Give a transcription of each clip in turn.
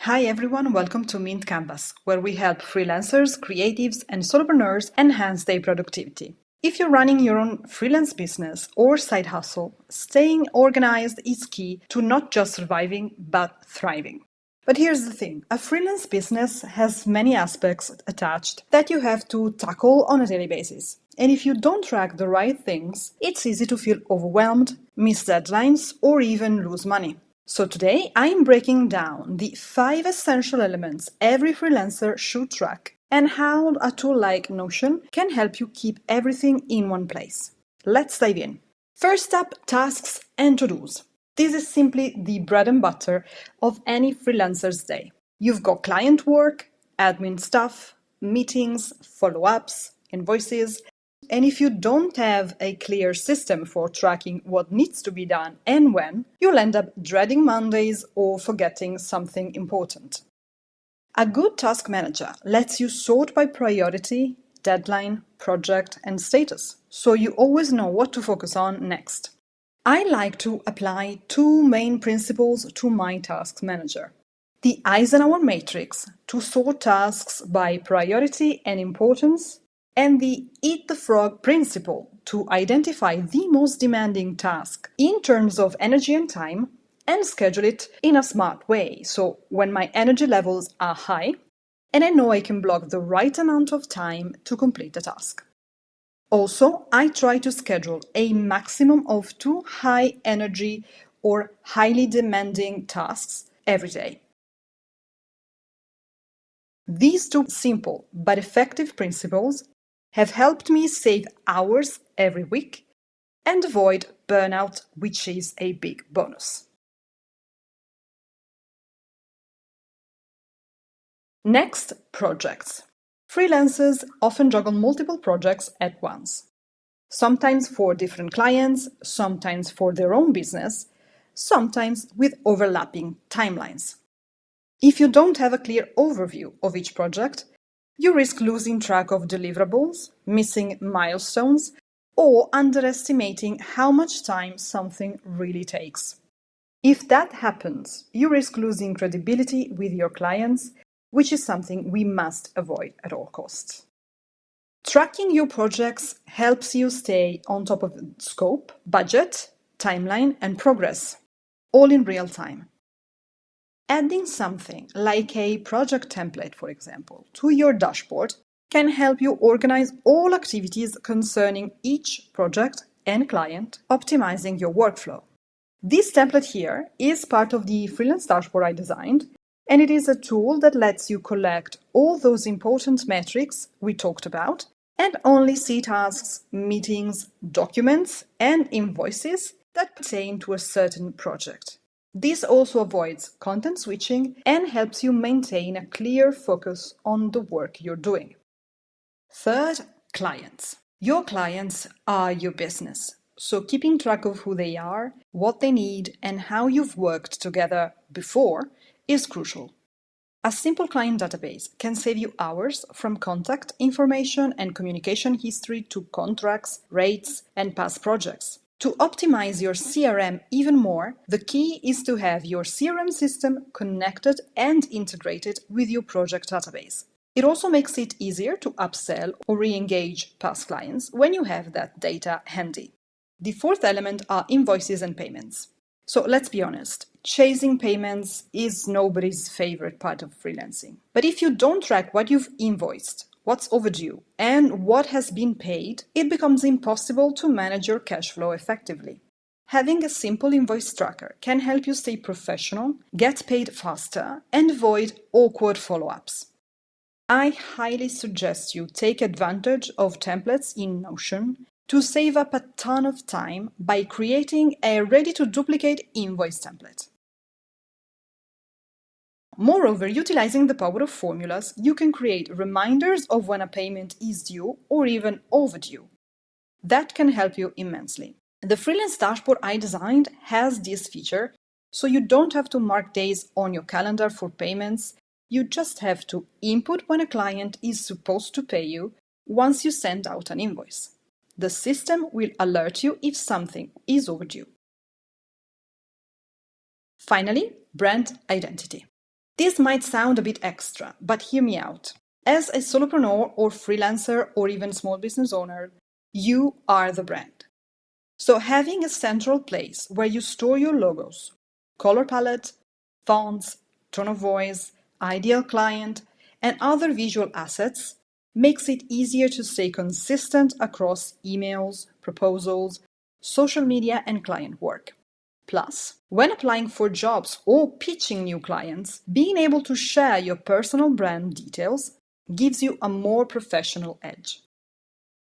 Hi everyone, welcome to Mint Canvas, where we help freelancers, creatives, and solopreneurs enhance their productivity. If you're running your own freelance business or side hustle, staying organized is key to not just surviving, but thriving. But here's the thing, a freelance business has many aspects attached that you have to tackle on a daily basis. And if you don't track the right things, it's easy to feel overwhelmed, miss deadlines, or even lose money. So today I'm breaking down the 5 essential elements every freelancer should track and how a tool like Notion can help you keep everything in one place. Let's dive in. First up, tasks and to-dos. This is simply the bread and butter of any freelancer's day. You've got client work, admin stuff, meetings, follow-ups, invoices, and if you don't have a clear system for tracking what needs to be done and when, you'll end up dreading Mondays or forgetting something important. A good task manager lets you sort by priority, deadline, project, and status, so you always know what to focus on next. I like to apply 2 main principles to my task manager. The Eisenhower matrix to sort tasks by priority and importance, and the Eat the Frog principle to identify the most demanding task in terms of energy and time and schedule it in a smart way. So when my energy levels are high and I know I can block the right amount of time to complete the task. Also, I try to schedule a maximum of 2 high energy or highly demanding tasks every day. These 2 simple but effective principles have helped me save hours every week and avoid burnout, which is a big bonus. Next, projects. Freelancers often juggle multiple projects at once. Sometimes for different clients, sometimes for their own business, sometimes with overlapping timelines. If you don't have a clear overview of each project, you risk losing track of deliverables, missing milestones, or underestimating how much time something really takes. If that happens, you risk losing credibility with your clients, which is something we must avoid at all costs. Tracking your projects helps you stay on top of scope, budget, timeline, and progress, all in real time. Adding something like a project template, for example, to your dashboard can help you organize all activities concerning each project and client, optimizing your workflow. This template here is part of the Freelance Dashboard I designed, and it is a tool that lets you collect all those important metrics we talked about and only see tasks, meetings, documents, and invoices that pertain to a certain project. This also avoids content switching and helps you maintain a clear focus on the work you're doing. Third, clients. Your clients are your business, so keeping track of who they are, what they need, and how you've worked together before is crucial. A simple client database can save you hours from contact information and communication history to contracts, rates, and past projects. To optimize your CRM even more, the key is to have your CRM system connected and integrated with your project database. It also makes it easier to upsell or re-engage past clients when you have that data handy. The fourth element are invoices and payments. So let's be honest, chasing payments is nobody's favorite part of freelancing. But if you don't track what you've invoiced, what's overdue, and what has been paid, it becomes impossible to manage your cash flow effectively. Having a simple invoice tracker can help you stay professional, get paid faster, and avoid awkward follow-ups. I highly suggest you take advantage of templates in Notion to save up a ton of time by creating a ready-to-duplicate invoice template. Moreover, utilizing the power of formulas, you can create reminders of when a payment is due or even overdue. That can help you immensely. The Freelance Dashboard I designed has this feature, so you don't have to mark days on your calendar for payments. You just have to input when a client is supposed to pay you once you send out an invoice. The system will alert you if something is overdue. Finally, brand identity. This might sound a bit extra, but hear me out. As a solopreneur or freelancer or even small business owner, you are the brand. So having a central place where you store your logos, color palette, fonts, tone of voice, ideal client, and other visual assets makes it easier to stay consistent across emails, proposals, social media, and client work. Plus, when applying for jobs or pitching new clients, being able to share your personal brand details gives you a more professional edge.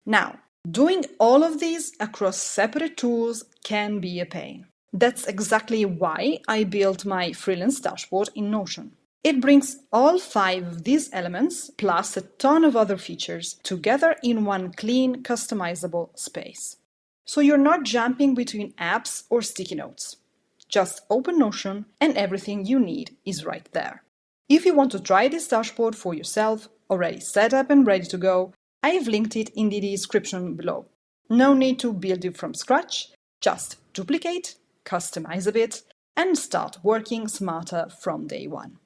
Now, doing all of these across separate tools can be a pain. That's exactly why I built my freelance dashboard in Notion. It brings all 5 of these elements, plus a ton of other features, together in one clean, customizable space. So you're not jumping between apps or sticky notes. Just open Notion and everything you need is right there. If you want to try this dashboard for yourself, already set up and ready to go, I have linked it in the description below. No need to build it from scratch, just duplicate, customize a bit, and start working smarter from day one.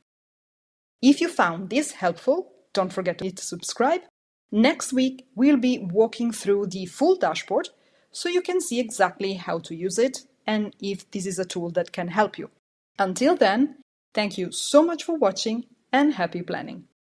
If you found this helpful, don't forget to hit subscribe. Next week, we'll be walking through the full dashboard so you can see exactly how to use it and if this is a tool that can help you. Until then, thank you so much for watching and happy planning.